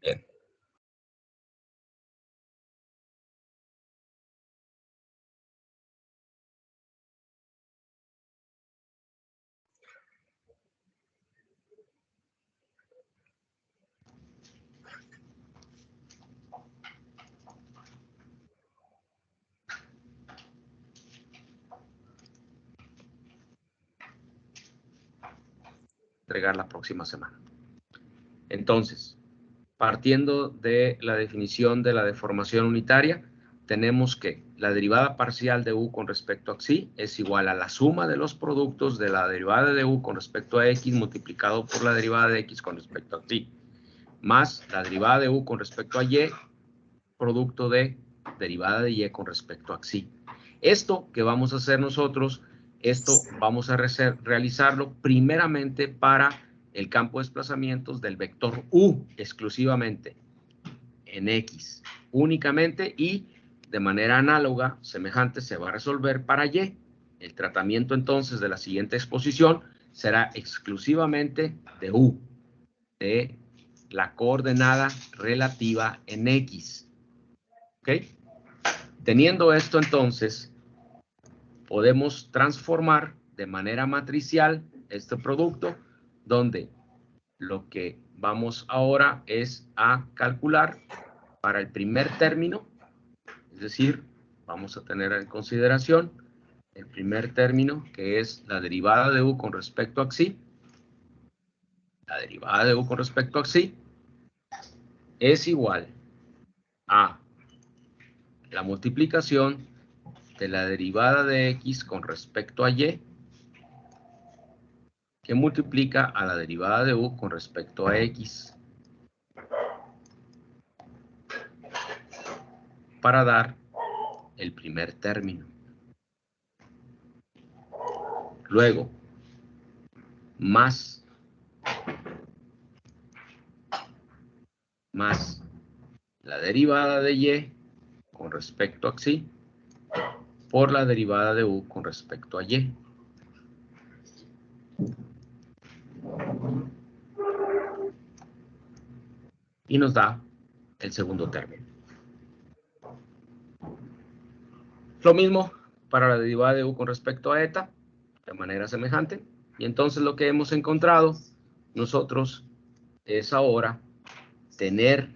Bien. Entregar la próxima semana. Entonces, partiendo de la definición de la deformación unitaria, tenemos que la derivada parcial de u con respecto a xi es igual a la suma de los productos de la derivada de u con respecto a x multiplicado por la derivada de x con respecto a xi, más la derivada de u con respecto a y, producto de derivada de y con respecto a xi. Esto que vamos a hacer nosotros, esto vamos a realizarlo primeramente para el campo de desplazamientos del vector u exclusivamente en x únicamente, y de manera análoga, semejante, se va a resolver para y. El tratamiento entonces de la siguiente exposición será exclusivamente de u, de la coordenada relativa en x. ¿Ok? Teniendo esto entonces, podemos transformar de manera matricial este producto, donde lo que vamos ahora es a calcular para el primer término, es decir, vamos a tener en consideración el primer término, que es la derivada de u con respecto a xi. La derivada de u con respecto a xi es igual a la multiplicación de la derivada de x con respecto a y, que multiplica a la derivada de u con respecto a x, para dar el primer término. Luego, más la derivada de y con respecto a xi por la derivada de u con respecto a y. Y nos da el segundo término. Lo mismo para la derivada de u con respecto a eta, de manera semejante. Y entonces lo que hemos encontrado nosotros es ahora tener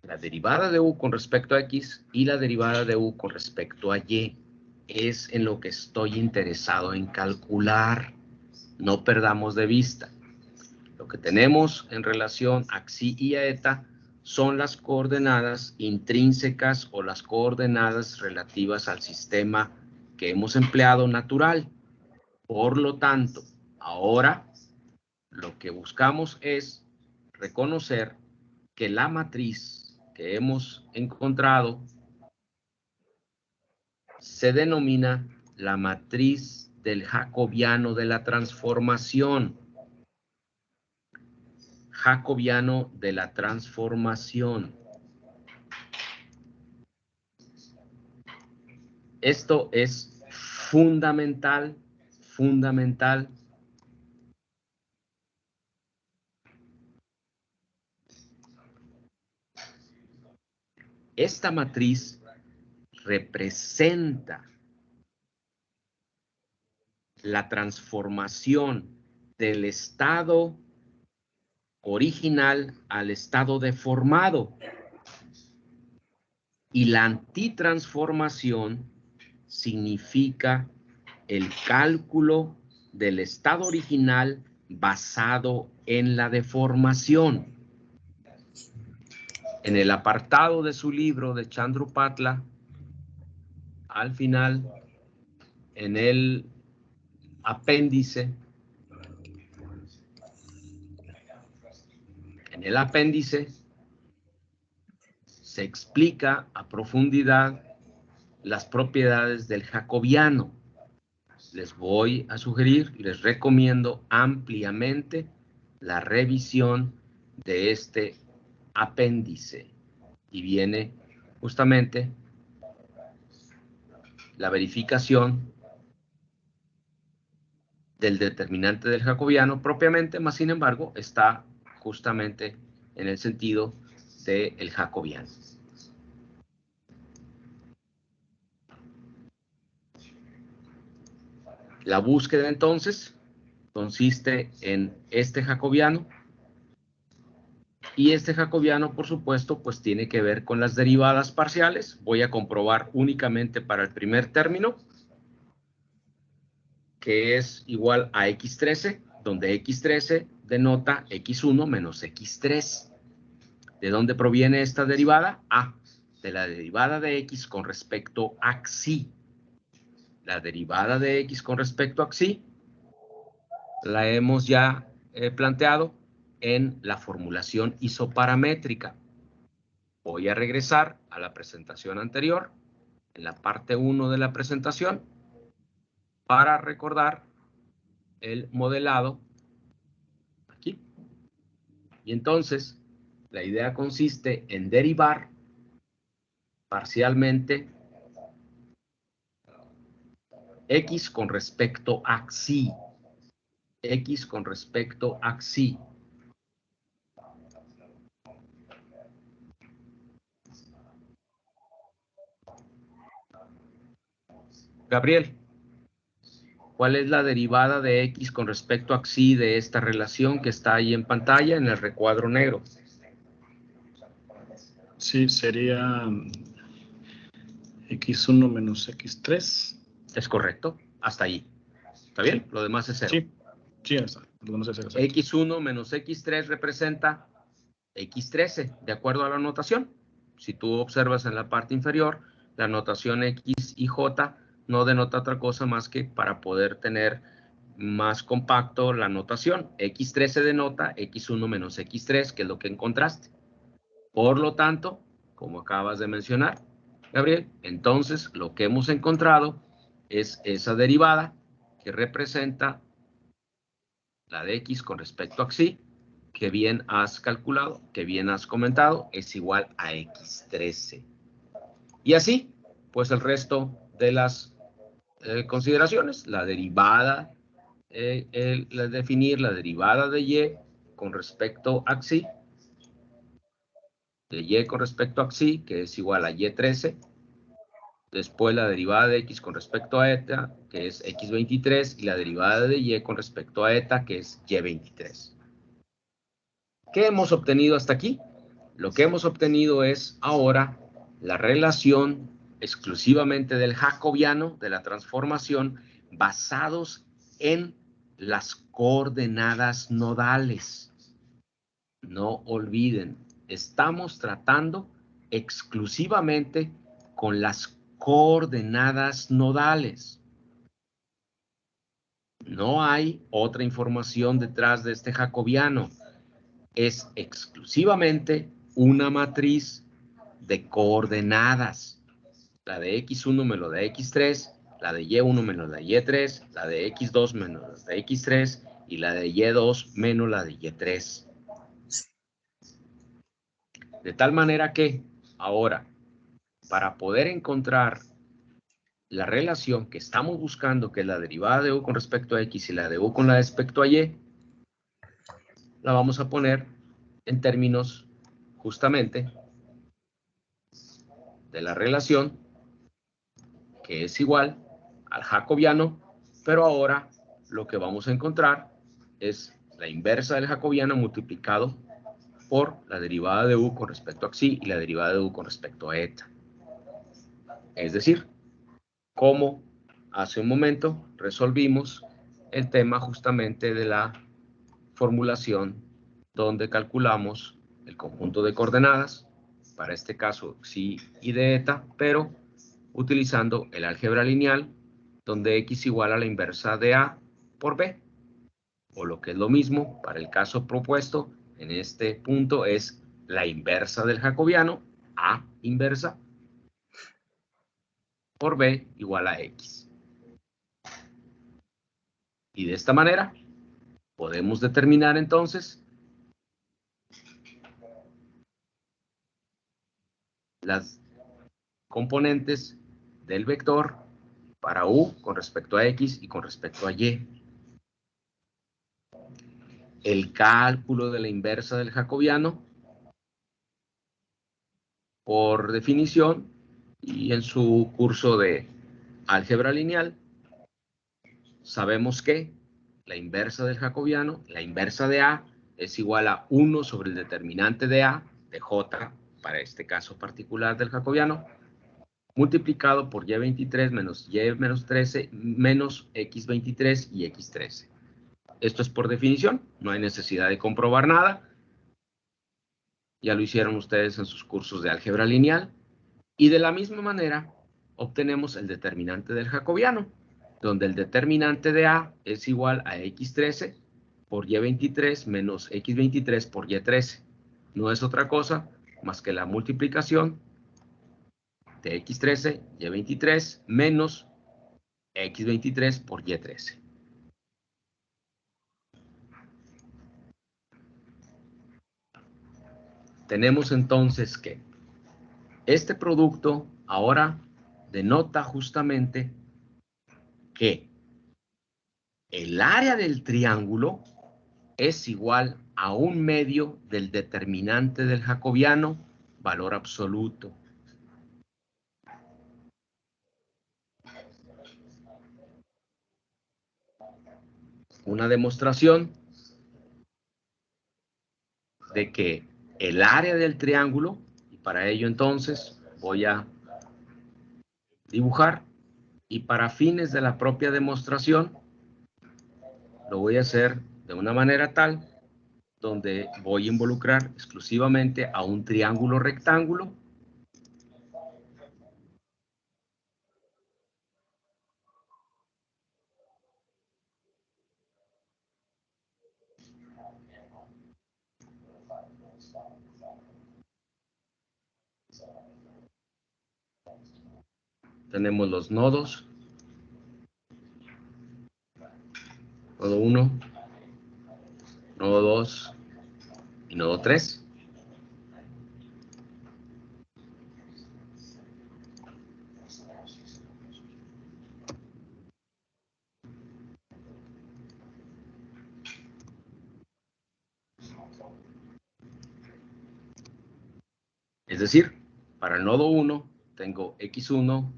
la derivada de u con respecto a x y la derivada de u con respecto a y. Es en lo que estoy interesado en calcular. No perdamos de vista. Lo que tenemos en relación a xi y a eta son las coordenadas intrínsecas o las coordenadas relativas al sistema que hemos empleado natural. Por lo tanto, ahora lo que buscamos es reconocer que la matriz que hemos encontrado se denomina la matriz del jacobiano de la transformación. Jacobiano de la transformación. Esto es fundamental. Esta matriz representa la transformación del estado original al estado deformado. Y la antitransformación significa el cálculo del estado original basado en la deformación. En el apartado de su libro de Chandrupatla, al final, en el apéndice, se explica a profundidad las propiedades del jacobiano. Les voy a sugerir, les recomiendo ampliamente la revisión de este apéndice. Y viene justamente la verificación del determinante del jacobiano propiamente, más sin embargo, está justamente en el sentido del jacobiano. La búsqueda, entonces, consiste en este jacobiano. Y este jacobiano, por supuesto, pues tiene que ver con las derivadas parciales. Voy a comprobar únicamente para el primer término, que es igual a x13, donde x13 denota x1 menos x3. ¿De dónde proviene esta derivada? De la derivada de x con respecto a xi. La derivada de x con respecto a xi la hemos ya planteado en la formulación isoparamétrica. Voy a regresar a la presentación anterior, en la parte 1 de la presentación, para recordar el modelado aquí. Y entonces, la idea consiste en derivar parcialmente x con respecto a xi. X con respecto a xi. Gabriel, ¿cuál es la derivada de x con respecto a xi de esta relación que está ahí en pantalla en el recuadro negro? Sí, sería x1 menos x3. Es correcto, hasta ahí. ¿Está bien? Sí. Lo demás es 0. Sí, ya está. Lo demás es 0. X1 menos x3 representa x13, de acuerdo a la notación. Si tú observas en la parte inferior, la notación x y j no denota otra cosa más que para poder tener más compacto la notación. X13 denota x1 menos x3, que es lo que encontraste. Por lo tanto, como acabas de mencionar, Gabriel, entonces lo que hemos encontrado es esa derivada que representa la de x con respecto a xi, que bien has calculado, que bien has comentado, es igual a x13. Y así, pues el resto de las consideraciones, la derivada, definir la derivada de y con respecto a xi, de y con respecto a xi, que es igual a y13, después la derivada de x con respecto a eta, que es x23, y la derivada de y con respecto a eta, que es y23. ¿Qué hemos obtenido hasta aquí? Lo que hemos obtenido es ahora la relación exclusivamente del jacobiano, de la transformación, basados en las coordenadas nodales. No olviden, estamos tratando exclusivamente con las coordenadas nodales. No hay otra información detrás de este jacobiano. Es exclusivamente una matriz de coordenadas. La de x1 menos la de x3, la de y1 menos la de y3, la de x2 menos la de x3 y la de y2 menos la de y3. De tal manera que ahora, para poder encontrar la relación que estamos buscando, que es la derivada de u con respecto a x y la de u con respecto a y, la vamos a poner en términos justamente de la relación que es igual al jacobiano, pero ahora lo que vamos a encontrar es la inversa del jacobiano multiplicado por la derivada de u con respecto a xi y la derivada de u con respecto a eta. Es decir, como hace un momento resolvimos el tema justamente de la formulación donde calculamos el conjunto de coordenadas, para este caso xi y de eta, pero utilizando el álgebra lineal, donde x igual a la inversa de a por b, o lo que es lo mismo, para el caso propuesto, en este punto es la inversa del jacobiano, a inversa, por b igual a x. Y de esta manera podemos determinar entonces las componentes del vector para u con respecto a x y con respecto a y. el cálculo de la inversa del jacobiano, por definición, y en su curso de álgebra lineal, sabemos que la inversa del jacobiano, la inversa de A, es igual a 1 sobre el determinante de A, de J, para este caso particular del jacobiano, multiplicado por y23 menos y menos 13 menos x23 y x13. Esto es por definición, no hay necesidad de comprobar nada. Ya lo hicieron ustedes en sus cursos de álgebra lineal. Y de la misma manera, obtenemos el determinante del jacobiano, donde el determinante de A es igual a x13 por y23 menos x23 por y13. No es otra cosa más que la multiplicación de x13, y23 menos x23 por y13. Tenemos entonces que este producto ahora denota justamente que el área del triángulo es igual a un medio del determinante del jacobiano, valor absoluto. Una demostración de que el área del triángulo, y para ello entonces voy a dibujar, y para fines de la propia demostración, lo voy a hacer de una manera tal donde voy a involucrar exclusivamente a un triángulo rectángulo. Tenemos los nodos. Nodo 1, nodo 2 y nodo 3. Es decir, para el nodo 1 tengo x1,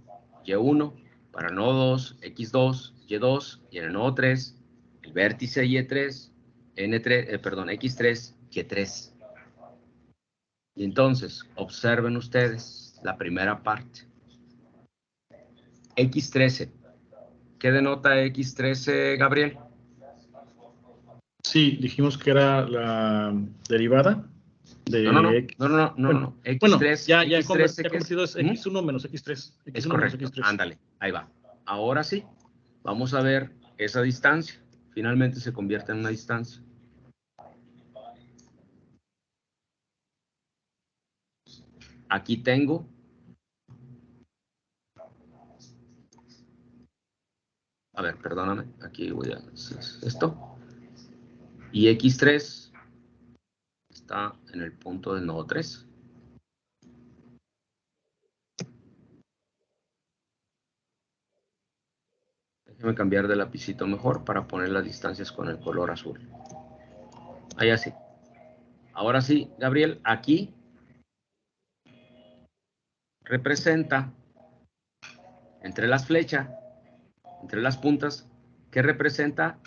y1, para el nodo 2, x2, y2, y en el nodo 3, el vértice y3, x3, y3. Y entonces, observen ustedes la primera parte. x13. ¿Qué denota x13, Gabriel? Sí, dijimos que era la derivada de No. X. X3, Bueno, ya x13, ¿qué es? convertido es X1 menos X3. Es X1 menos correcto, X3. ándale, ahí va. Ahora sí, vamos a ver esa distancia. Finalmente se convierte en una distancia. Aquí tengo a ver, perdóname, aquí voy a hacer esto. Y x3 está en el punto del nodo 3. Déjeme cambiar de lapicito mejor para poner las distancias con el color azul. Ahí así. Ahora sí, Gabriel, aquí representa entre las flechas, entre las puntas, ¿qué representa?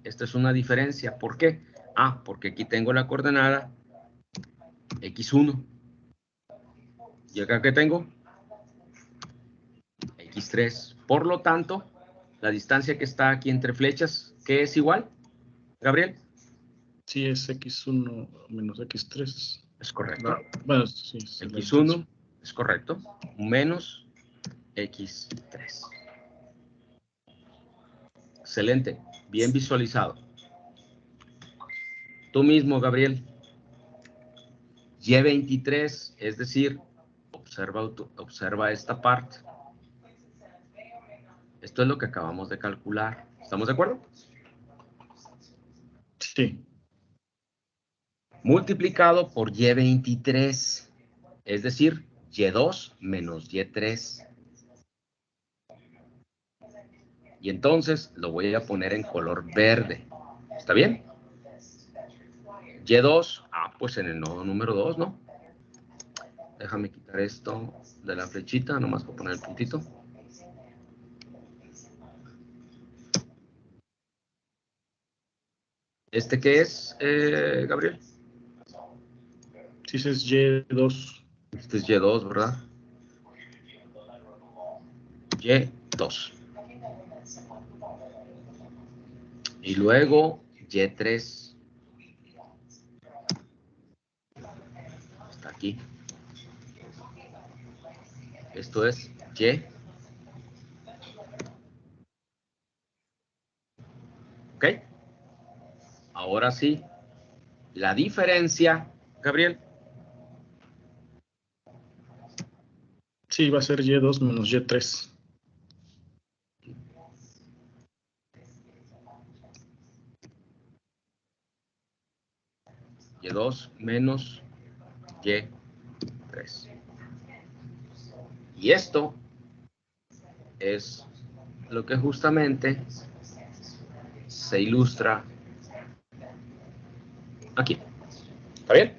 Esta es una diferencia. ¿Por qué? Ah, porque aquí tengo la coordenada x1. ¿Y acá qué tengo? x3. Por lo tanto, la distancia que está aquí entre flechas, ¿qué es igual, Gabriel? Sí, es X1 menos X3. Es correcto. No, bueno, sí, es X1 es correcto. Menos X3. Excelente. Bien visualizado. Tú mismo, Gabriel. Y23, es decir, observa esta parte. Esto es lo que acabamos de calcular. ¿Estamos de acuerdo? Sí. Multiplicado por Y23, es decir, Y2 menos Y3. Y entonces lo voy a poner en color verde. ¿Está bien? Y2, pues en el nodo número 2, ¿no? Déjame quitar esto de la flechita, nomás para poner el puntito. ¿Este qué es, Gabriel? Sí, ese es Y2. Este es Y2, ¿verdad? Y2. Y luego Y3. Está aquí. Esto es Y. ¿Ok? Ahora sí. La diferencia, Gabriel. Sí, va a ser Y2 menos Y3. Y2 menos Y3. Y esto es lo que justamente se ilustra aquí. ¿Está bien?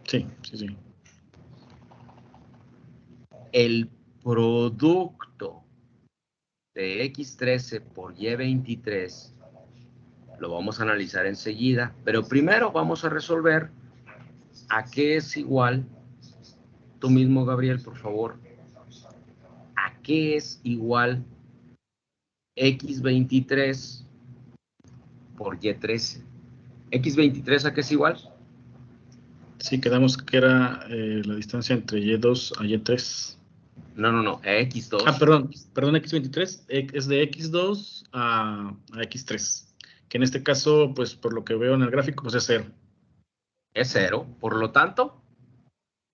Sí, sí, sí. El producto de X13 por Y23 lo vamos a analizar enseguida, pero primero vamos a resolver a qué es igual, tú mismo, Gabriel, por favor, a qué es igual X23 por Y13. ¿X23 a qué es igual? Sí, quedamos que era la distancia entre Y2 a Y3. No, a X2. Perdón, X23 es de X2 a X3, que en este caso, pues por lo que veo en el gráfico, pues es 0. Es 0, por lo tanto,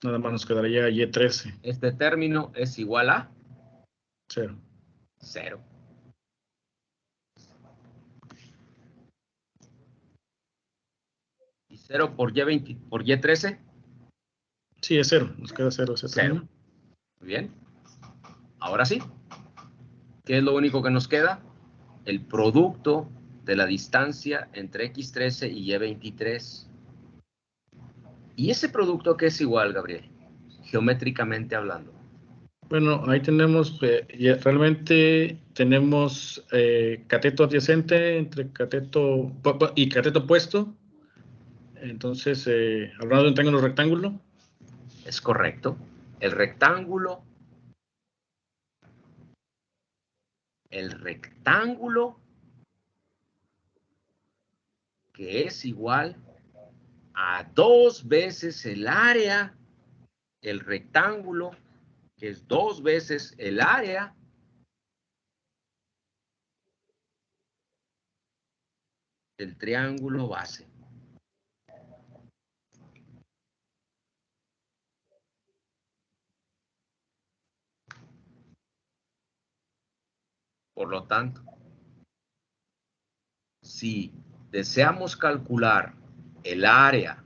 Nada más nos quedaría Y13, este término es igual a 0. 0. Y 0 por Y13, Sí, es 0, nos queda 0 ese 0. término. Muy bien. Ahora sí, ¿qué es lo único que nos queda? El producto de la distancia entre X13 y Y23. ¿Y ese producto qué es igual, Gabriel? Geométricamente hablando. Bueno, ahí tenemos, realmente tenemos cateto adyacente entre cateto y cateto opuesto. Entonces, hablando de un triángulo rectángulo. Es correcto. El rectángulo que es igual a 2 veces el área, el rectángulo que es 2 veces el área del triángulo base. Por lo tanto, si deseamos calcular el área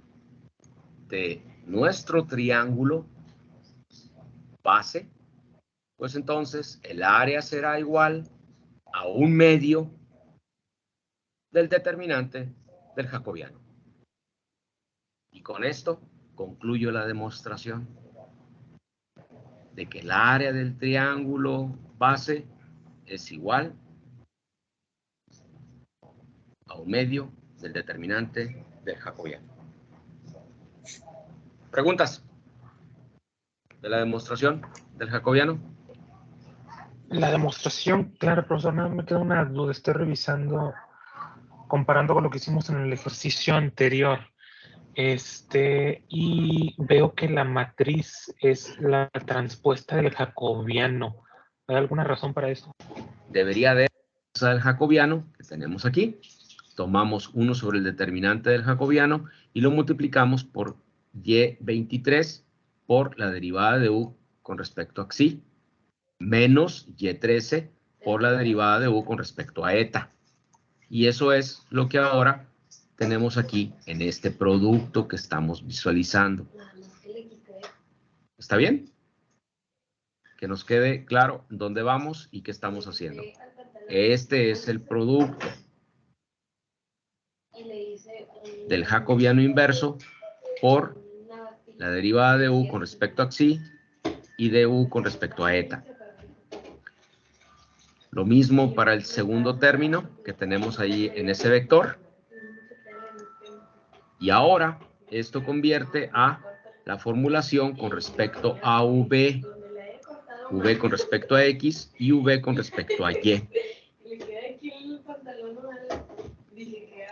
de nuestro triángulo base, pues entonces el área será igual a 1/2 del determinante del jacobiano. Y con esto concluyo la demostración de que el área del triángulo base es igual a 1/2 del determinante del jacobiano. ¿Preguntas de la demostración del jacobiano? La demostración, claro, profesor, no me queda una duda. Estoy revisando, comparando con lo que hicimos en el ejercicio anterior. Y veo que la matriz es la transpuesta del jacobiano. ¿Hay alguna razón para eso? Debería de ser el jacobiano que tenemos aquí. Tomamos 1 sobre el determinante del jacobiano y lo multiplicamos por Y23 por la derivada de U con respecto a Xi, menos Y13 por la derivada de U con respecto a eta. Y eso es lo que ahora tenemos aquí en este producto que estamos visualizando. ¿Está bien? Que nos quede claro dónde vamos y qué estamos haciendo. Este es el producto. del jacobiano inverso por la derivada de u con respecto a xi y de u con respecto a eta. Lo mismo para el segundo término que tenemos ahí en ese vector. Y ahora esto convierte a la formulación con respecto a v. V con respecto a x y v con respecto a y.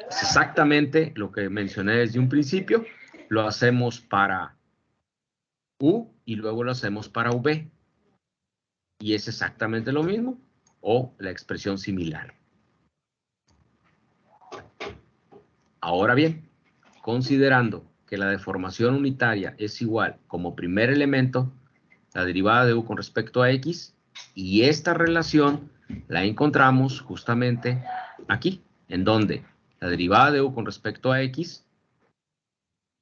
Es exactamente lo que mencioné desde un principio. Lo hacemos para u y luego lo hacemos para v. Y es exactamente lo mismo o la expresión similar. Ahora bien, considerando que la deformación unitaria es igual como primer elemento, la derivada de u con respecto a x, y esta relación la encontramos justamente aquí, en donde la derivada de u con respecto a x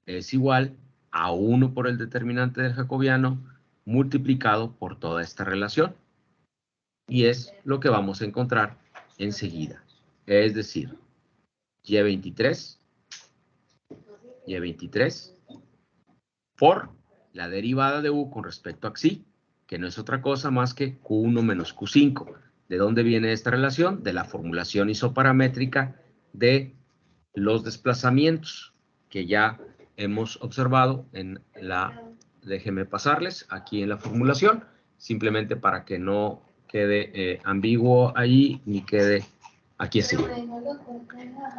es igual a 1 por el determinante del jacobiano multiplicado por toda esta relación. Y es lo que vamos a encontrar enseguida. Es decir, y23 por la derivada de u con respecto a xi, que no es otra cosa más que q1 menos q5. ¿De dónde viene esta relación? De la formulación isoparamétrica de los desplazamientos que ya hemos observado en la... Déjenme pasarles aquí en la formulación, simplemente para que no quede ambiguo ahí ni quede aquí así.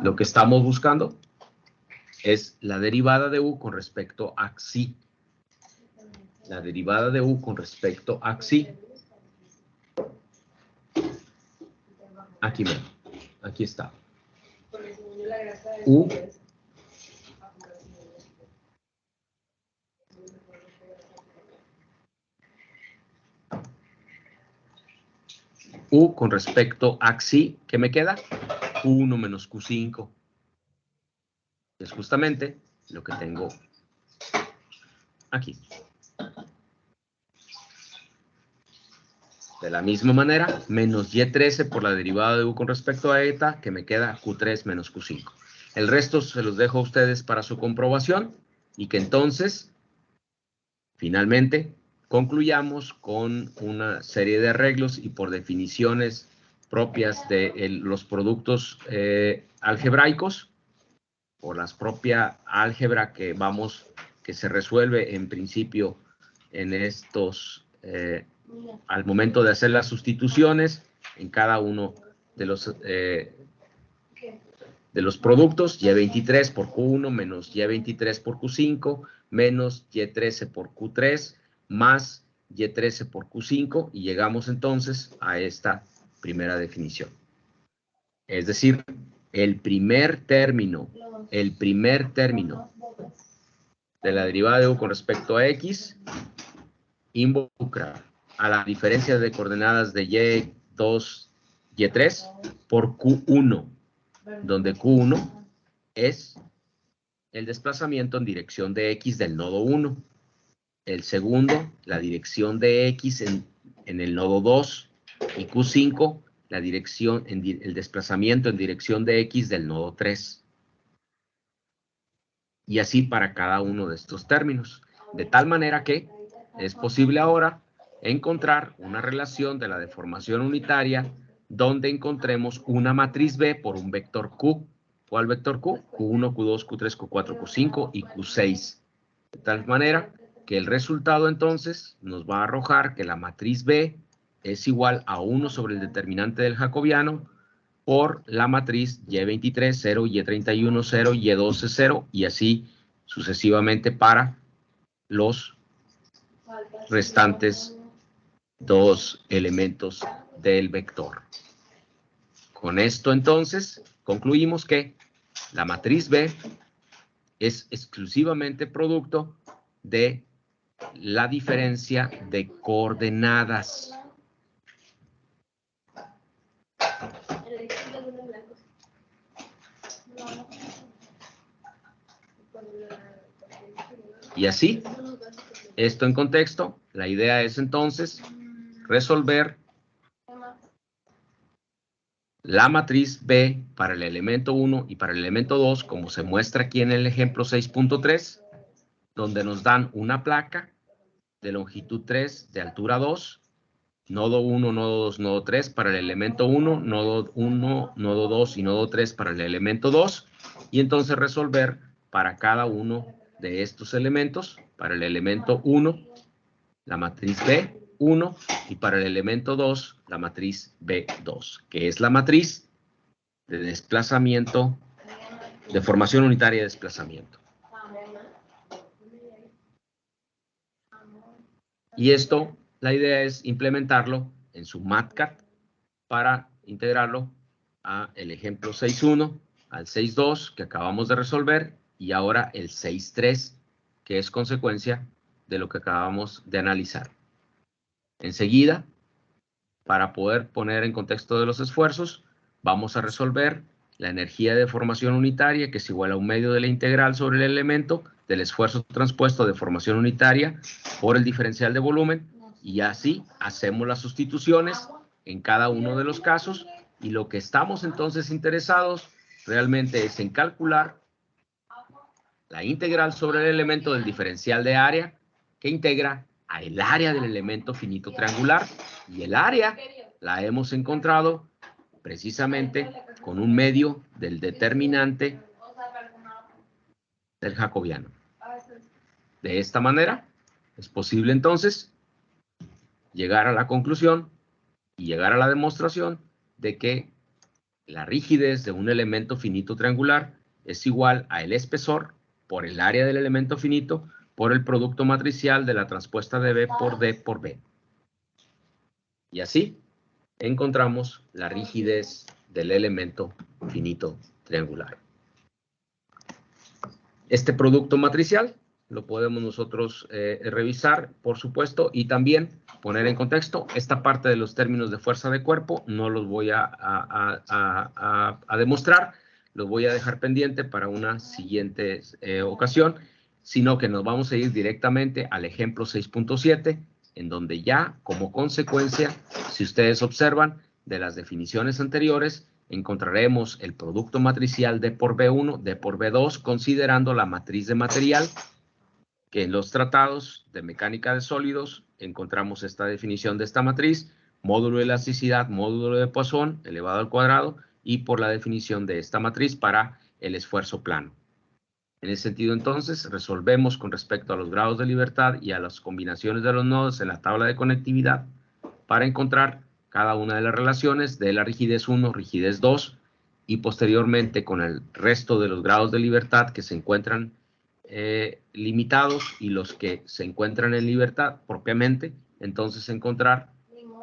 Lo que estamos buscando es la derivada de u con respecto a xi. La derivada de u con respecto a xi. Aquí, aquí está. U con respecto a xi, ¿qué me queda? Q1 menos Q5. Es justamente lo que tengo aquí. De la misma manera, menos y13 por la derivada de u con respecto a eta, que me queda Q3 menos Q5. El resto se los dejo a ustedes para su comprobación y que entonces, finalmente, concluyamos con una serie de arreglos y por definiciones propias de los productos algebraicos, o la propia álgebra que se resuelve en principio en estos, al momento de hacer las sustituciones en cada uno de los productos, y23 por Q1 menos y23 por Q5 menos y13 por Q3 más y13 por Q5 y llegamos entonces a esta primera definición. Es decir, el primer término de la derivada de u con respecto a x involucra a la diferencia de coordenadas de y2, y3 por q1, donde q1 es el desplazamiento en dirección de x del nodo 1. El segundo, la dirección de x en el nodo 2. Y q5, la dirección, el desplazamiento en dirección de x del nodo 3. Y así para cada uno de estos términos. De tal manera que es posible ahora encontrar una relación de la deformación unitaria donde encontremos una matriz B por un vector Q. ¿Cuál vector Q? Q1, Q2, Q3, Q4, Q5 y Q6. De tal manera que el resultado entonces nos va a arrojar que la matriz B es igual a 1 sobre el determinante del jacobiano por la matriz Y23, 0, Y31, 0, Y12, 0 y así sucesivamente para los restantes dos elementos del vector. Con esto entonces concluimos que la matriz B es exclusivamente producto de la diferencia de coordenadas. Y así, esto en contexto, la idea es entonces resolver la matriz B para el elemento 1 y para el elemento 2, como se muestra aquí en el ejemplo 6.3, donde nos dan una placa de longitud 3, de altura 2, nodo 1, nodo 2, nodo 3 para el elemento 1, nodo 1, nodo 2 y nodo 3 para el elemento 2, y entonces resolver para cada uno de estos elementos, para el elemento 1, la matriz B1, y para el elemento 2, la matriz B2, que es la matriz de desplazamiento, de formación unitaria de desplazamiento. Y esto, la idea es implementarlo en su MATCAD para integrarlo a el ejemplo 6.1, al 6.2 que acabamos de resolver, y ahora el 6.3, que es consecuencia de lo que acabamos de analizar. Enseguida, para poder poner en contexto de los esfuerzos, vamos a resolver la energía de formación unitaria, que es igual a un medio de la integral sobre el elemento del esfuerzo transpuesto de formación unitaria por el diferencial de volumen, y así hacemos las sustituciones en cada uno de los casos, y lo que estamos entonces interesados realmente es en calcular la integral sobre el elemento del diferencial de área que integra a el área del elemento finito triangular, y el área la hemos encontrado precisamente con un medio del determinante del jacobiano. De esta manera es posible entonces llegar a la conclusión y llegar a la demostración de que la rigidez de un elemento finito triangular es igual a el espesor por el área del elemento finito por el producto matricial de la transpuesta de B por D por B. Y así encontramos la rigidez del elemento finito triangular. Este producto matricial lo podemos nosotros revisar, por supuesto, y también poner en contexto. Esta parte de los términos de fuerza de cuerpo no los voy a demostrar, los voy a dejar pendiente para una siguiente ocasión, sino que nos vamos a ir directamente al ejemplo 6.7, en donde ya, como consecuencia, si ustedes observan, de las definiciones anteriores, encontraremos el producto matricial D por B1, D por B2, considerando la matriz de material, que en los tratados de mecánica de sólidos encontramos esta definición de esta matriz, módulo de elasticidad, módulo de Poisson, elevado al cuadrado, y por la definición de esta matriz para el esfuerzo plano. En ese sentido, entonces, resolvemos con respecto a los grados de libertad y a las combinaciones de los nodos en la tabla de conectividad para encontrar cada una de las relaciones de la rigidez 1, rigidez 2, y posteriormente con el resto de los grados de libertad que se encuentran limitados y los que se encuentran en libertad propiamente, entonces encontrar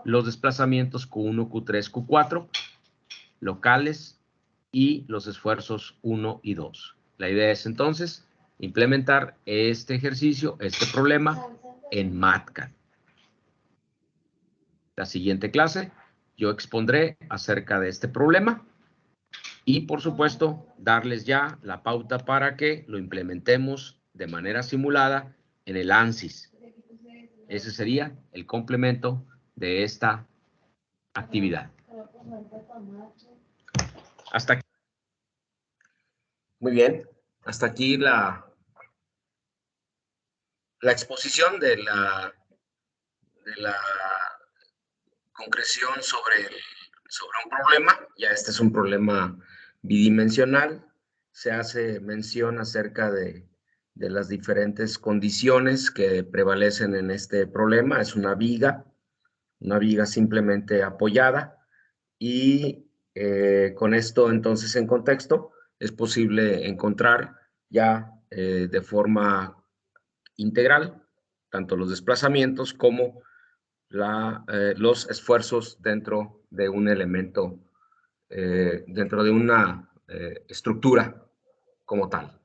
los desplazamientos Q1, Q3, Q4, locales, y los esfuerzos 1 y 2. La idea es entonces implementar este ejercicio, este problema en MATCAD. La siguiente clase yo expondré acerca de este problema y, por supuesto, darles ya la pauta para que lo implementemos de manera simulada en el ANSYS. Ese sería el complemento de esta actividad. Hasta aquí. Muy bien, hasta aquí la exposición de la concreción sobre un problema. Ya este es un problema bidimensional. Se hace mención acerca de las diferentes condiciones que prevalecen en este problema. Es una viga simplemente apoyada, y con esto entonces en contexto es posible encontrar ya de forma integral tanto los desplazamientos como los esfuerzos dentro de un elemento, dentro de una estructura como tal.